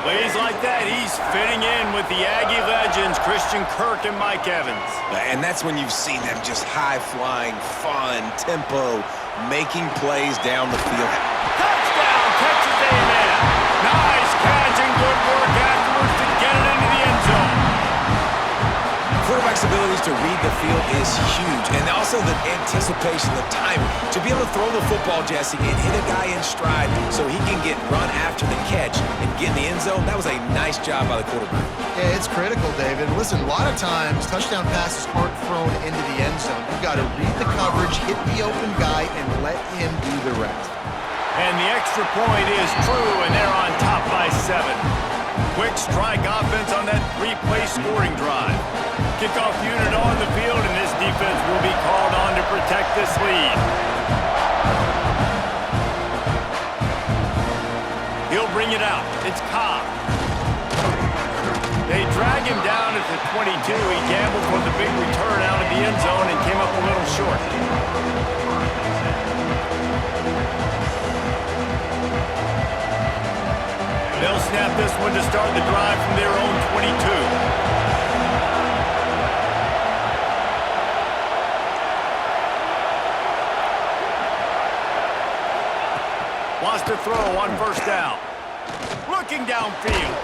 Plays like that, he's fitting in with the Aggie legends, Christian Kirk and Mike Evans. And that's when you've seen them just high-flying, fun, tempo, making plays down the field. Touchdown, Texas A&M. Nice catch and good work afterwards to get it into the end zone. Quarterback's abilities to read the field is huge, and also the anticipation, the timing. To be able to throw the football, Jesse, and hit a guy in stride so he can get run after the catch and get in the end zone, that was a nice job by the quarterback. Yeah, it's critical, David. Listen, a lot of times touchdown passes aren't thrown into the end zone. You've got to read the coverage, hit the open guy, and let him do the rest. And the extra point is true, and they're on top by 7. Quick strike offense on that 3-play scoring drive. Kickoff unit on the field, and this defense will be called on to protect this lead. He'll bring it out. It's Cobb. They drag him down at the 22. He gambled for the big return out of the end zone and came up a little short. They'll snap this one to start the drive from their own 22. Wants to throw on first down. Looking downfield.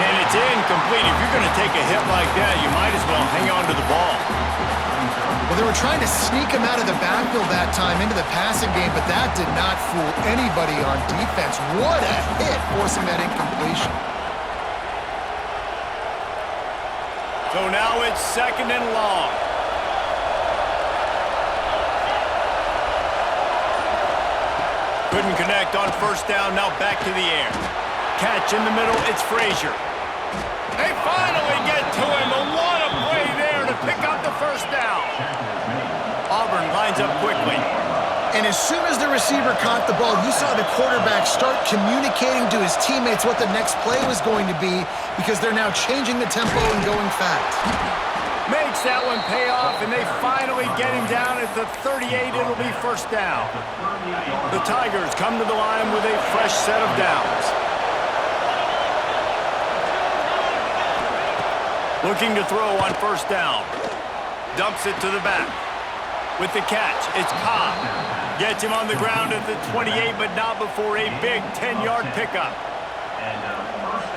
And it's incomplete. If you're going to take a hit like that, you might as well hang on to the ball. Well, they were trying to sneak him out of the backfield that time into the passing game, but that did not fool anybody on defense. What a hit, forcing that incompletion. So now it's 2nd and long. Couldn't connect on first down, now back to the air. Catch in the middle, it's Frazier. They finally get to him, and what a play there to pick up the first down. Auburn lines up quickly. And as soon as the receiver caught the ball, you saw the quarterback start communicating to his teammates what the next play was going to be because they're now changing the tempo and going fast. Makes that one pay off, and they finally get him down at the 38. It'll be first down. The Tigers come to the line with a fresh set of downs. Looking to throw on first down. Dumps it to the back. With the catch, it's Cobb. Gets him on the ground at the 28, but not before a big 10-yard pickup.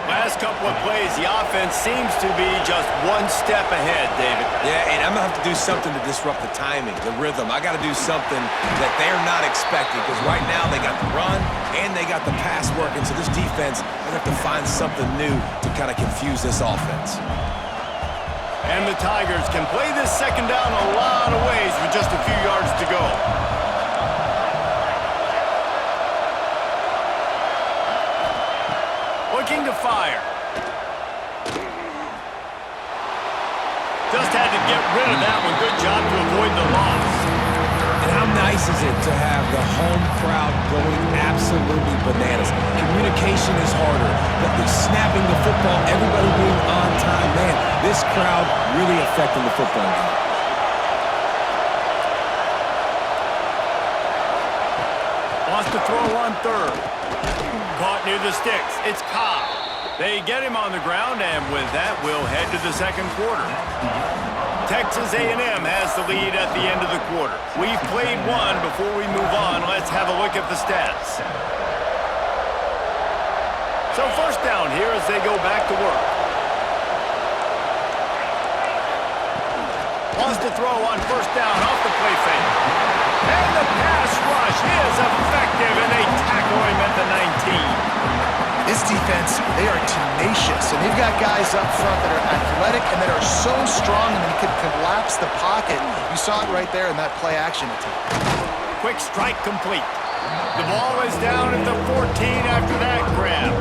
Last couple of plays, the offense seems to be just one step ahead, David. Yeah, and I'm going to have to do something to disrupt the timing, the rhythm. I got to do something that they're not expecting because right now they got the run and they got the pass working. So this defense, they have to find something new to kind of confuse this offense. And the Tigers can play this second down a lot of ways with just a few yards to go. Looking to fire. Just had to get rid of that one. Good job to avoid the loss. And how nice is it to have the home crowd going absolutely bananas? Communication is harder. The snapping the football, everybody being on time. Man, this crowd really affecting the football game. Wants to throw on third. Caught near the sticks. It's Cobb. They get him on the ground, and with that, we'll head to the second quarter. Texas A&M has the lead at the end of the quarter. We've played one. Before we move on, let's have a look at the stats. So first down here as they go back to work. Wants to throw on first down off the play fake. And the pass rush is effective, and they tackle him at the 19. This defense, they are tenacious, and they've got guys up front that are athletic and that are so strong and they can collapse the pocket. You saw it right there in that play action attempt. Quick strike complete. The ball is down at the 14 after that grab.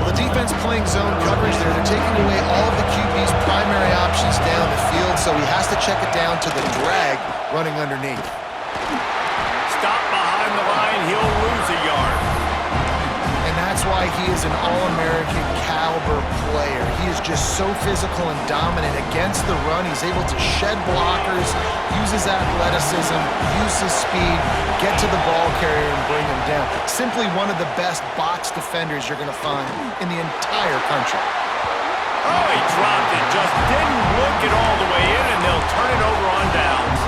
Well, the defense playing zone coverage there. They're taking away all of the QB's primary options down the field, so he has to check it down to the drag running underneath. Stop behind the line. He'll lose a yard. And that's why why he is an All-American caliber player. He is just so physical and dominant against the run. He's able to shed blockers, use his athleticism, use his speed, get to the ball carrier and bring him down. Simply one of the best box defenders you're going to find in the entire country. Oh, he dropped it. Just didn't look it all the way in, and they'll turn it over on downs.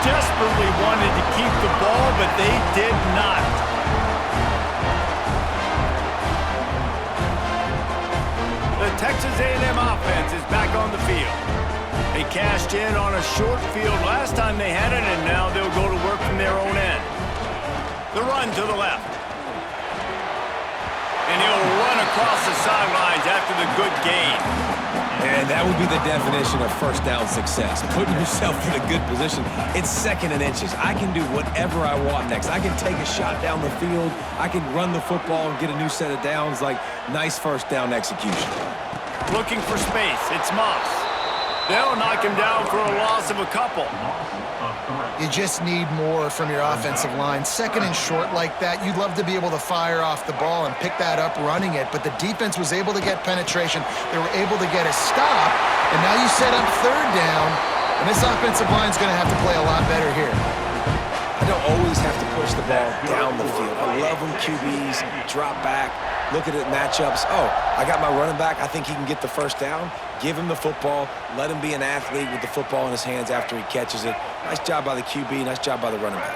Desperately wanted to keep the ball, but they did not. The Texas A&M offense is back on the field. They cashed in on a short field last time they had it, and now they'll go to work from their own end. The run to the left. And he'll run across the sidelines after the good gain. And that would be the definition of first down success. Putting yourself in a good position. It's 2nd and inches. I can do whatever I want next. I can take a shot down the field. I can run the football and get a new set of downs. Like, nice first down execution. Looking for space. It's Moss. They'll knock him down for a loss of a couple. You just need more from your offensive line. 2nd and short like that, you'd love to be able to fire off the ball and pick that up running it, but the defense was able to get penetration. They were able to get a stop, and now you set up 3rd down, and this offensive line is going to have to play a lot better here. I don't always have to push the ball down the field. I love when QBs drop back, look at it matchups. Oh, I got my running back. I think he can get the first down. Give him the football. Let him be an athlete with the football in his hands after he catches it. Nice job by the QB. Nice job by the running back.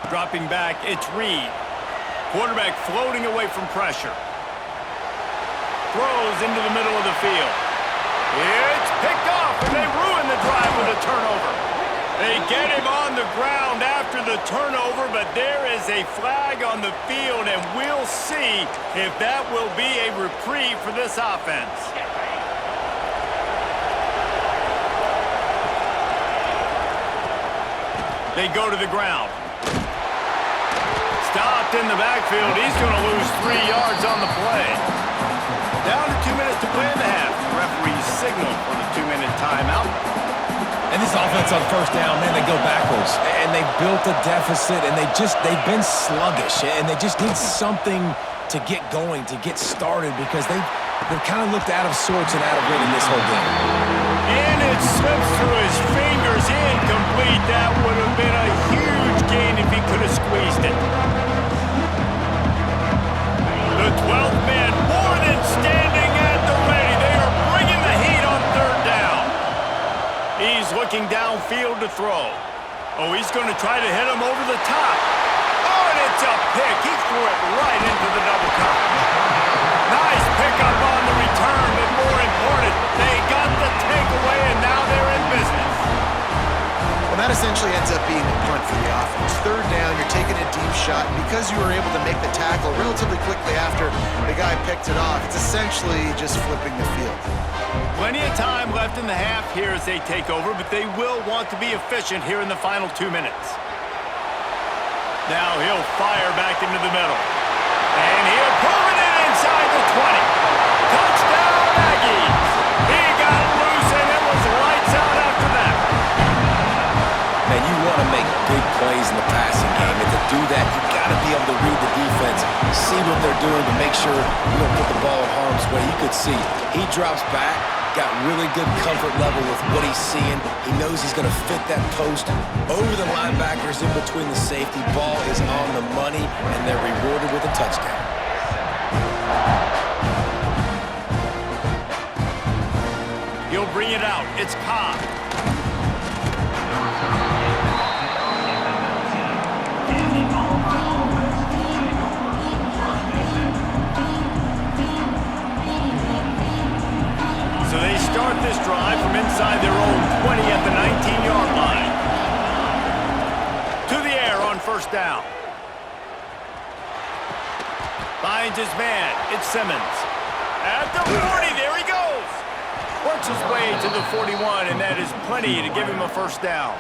Dropping back, it's Reed. Quarterback floating away from pressure. Throws into the middle of the field. It's picked off, and they ruin the drive with a turnover. They get him on the ground after the turnover, but there is a flag on the field, and we'll see if that will be a reprieve for this offense. They go to the ground. Stopped in the backfield. He's going to lose 3 yards on the play. Down to 2 minutes to play in the half. The referee signaled for the 2-minute timeout. And this offense on first down, man, they go backwards. And they built a deficit, and they've been sluggish. And they just need something to get going, to get started, because they've kind of looked out of sorts and out of rhythm this whole game. And it slips through his fingers, incomplete. That would have been a huge gain if he could have squeezed it. The 12th man more than standing at the ready. They are bringing the heat on 3rd down. He's looking downfield to throw. Oh, he's going to try to hit him over the top. Oh, and it's a pick. He threw it right into the double coverage. Nice pickup on the return, but more important, they got the takeaway, and now they're in business. Well, that essentially ends up being a punt for the offense. 3rd down, you're taking a deep shot, and because you were able to make the tackle relatively quickly after the guy picked it off, it's essentially just flipping the field. Plenty of time left in the half here as they take over, but they will want to be efficient here in the final 2 minutes. Now he'll fire back into the middle. And he'll pull it in inside the 20. Touchdown, Aggies! He got loose, and it was lights out after that. Man, you want to make big plays in the passing game, and to do that, you got to be able to read the defense, see what they're doing to make sure you don't put the ball in harm's way. You could see he drops back, got really good comfort level with what he's seeing. He knows he's going to fit that post over the linebackers in between the safety. Ball is on the money, and they're rewarded with a touchdown. He'll bring it out. It's Cobb. So they start this drive from inside their own 20 at the 19-yard line. To the air on first down. Finds his man. It's Simmons. At the 40, there he goes. Works his way to the 41, and that is plenty to give him a first down.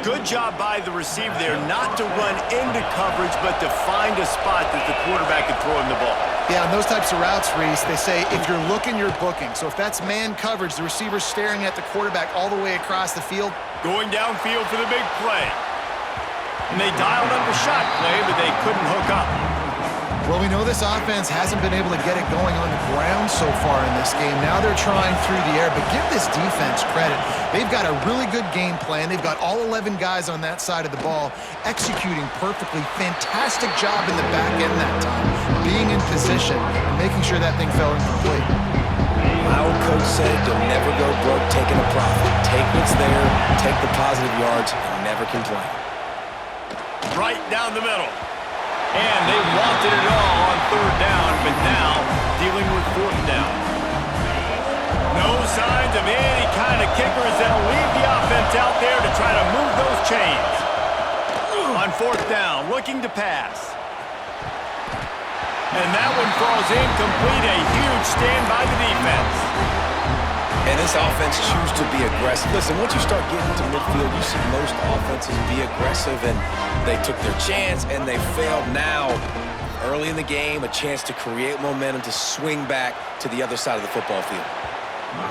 Good job by the receiver there not to run into coverage, but to find a spot that the quarterback can throw him the ball. Yeah, on those types of routes, Reese, they say if you're looking, you're booking. So if that's man coverage, the receiver's staring at the quarterback all the way across the field. Going downfield for the big play. And they dialed up a shot play, but they couldn't hook up. Well, we know this offense hasn't been able to get it going on the ground so far in this game. Now they're trying through the air, but give this defense credit. They've got a really good game plan. They've got all 11 guys on that side of the ball executing perfectly. Fantastic job in the back end that time, being in position and making sure that thing fell incomplete. My old coach said you'll never go broke taking a profit. Take what's there, take the positive yards, and never complain. Right down the middle. And they wanted it all on third down, but now dealing with fourth down. No signs of any kind of kickers that'll leave the offense out there to try to move those chains. On fourth down, looking to pass. And that one falls incomplete. A huge stand by the defense. And this offense chooses to be aggressive. Listen, once you start getting to midfield, you see most offenses be aggressive, and they took their chance, and they failed. Now, early in the game, a chance to create momentum to swing back to the other side of the football field.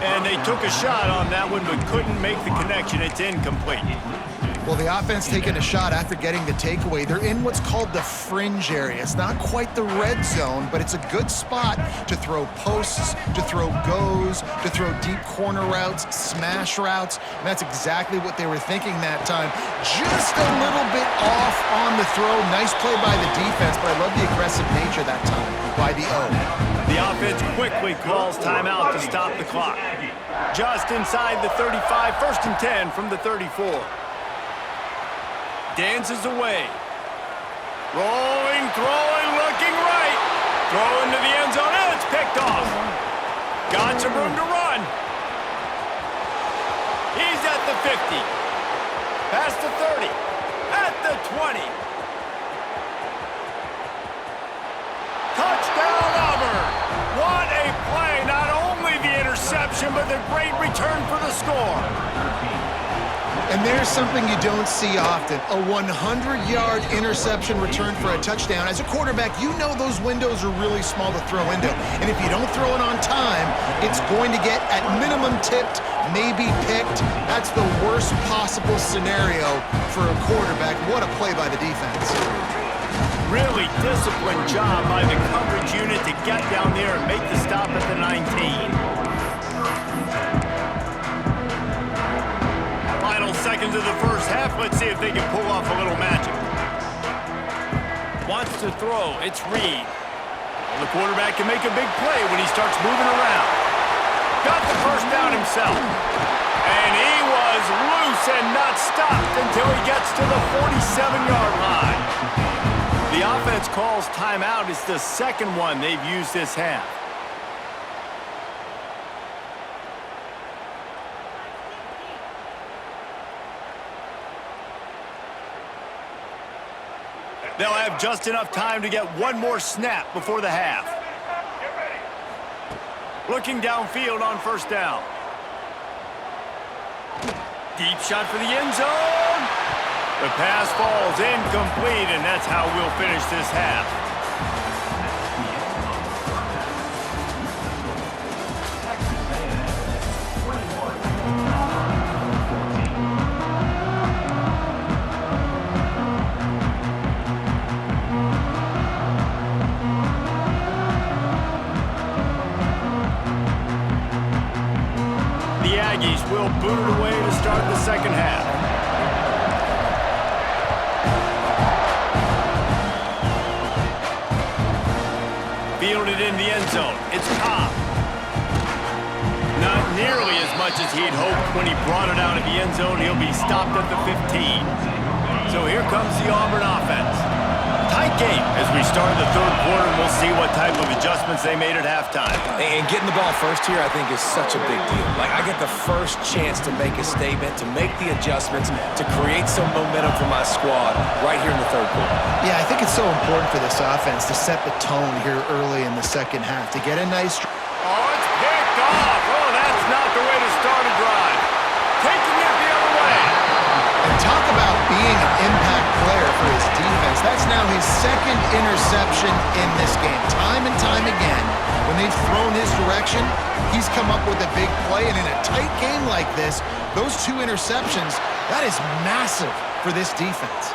And they took a shot on that one, but couldn't make the connection. It's incomplete. Well, the offense taking a shot after getting the takeaway. They're in what's called the fringe area. It's not quite the red zone, but it's a good spot to throw posts, to throw goes, to throw deep corner routes, smash routes. And that's exactly what they were thinking that time. Just a little bit off on the throw. Nice play by the defense, but I love the aggressive nature that time by the O. The offense quickly calls timeout to stop the clock. Just inside the 35, 1st and 10 from the 34. Dances away. Rolling, throwing, looking right. Throwing to the end zone, and it's picked off. Got some room to run. He's at the 50. Past the 30. At the 20. Touchdown, Auburn. What a play. Not only the interception, but the great return for the score. And there's something you don't see often, a 100-yard interception return for a touchdown. As a quarterback, you know those windows are really small to throw into. And if you don't throw it on time, it's going to get at minimum tipped, maybe picked. That's the worst possible scenario for a quarterback. What a play by the defense. Really disciplined job by the coverage unit to get down there and make the stop at the 19. Final seconds of the first half. Let's see if they can pull off a little magic. Wants to throw. It's Reed. Well, the quarterback can make a big play when he starts moving around. Got the first down himself. And he was loose and not stopped until he gets to the 47-yard line. The offense calls timeout. It's the second one they've used this half. They'll have just enough time to get one more snap before the half. Looking downfield on first down. Deep shot for the end zone. The pass falls incomplete, and that's how we'll finish this half. Will boot it away to start the second half. Fielded in the end zone. It's Cobb. Not nearly as much as he'd hoped when he brought it out of the end zone. He'll be stopped at the 15. So here comes the Auburn offense. Tight game as we start the third quarter, and we'll see what type of adjustments they made at halftime. And getting the ball first here, I think, is such a big deal. Like, I get the first chance to make a statement, to make the adjustments, to create some momentum for my squad right here in the third quarter. Yeah, I think it's so important for this offense to set the tone here early in the second half, to get a nice... Oh, it's picked off. Oh, that's not the way to start a drive. Taking it the other way. And talk about being an impact player for his defense. That's now his second interception in this game. Time and time again, when they've thrown his direction, he's come up with a big play. And in a tight game like this, those two interceptions, that is massive for this defense.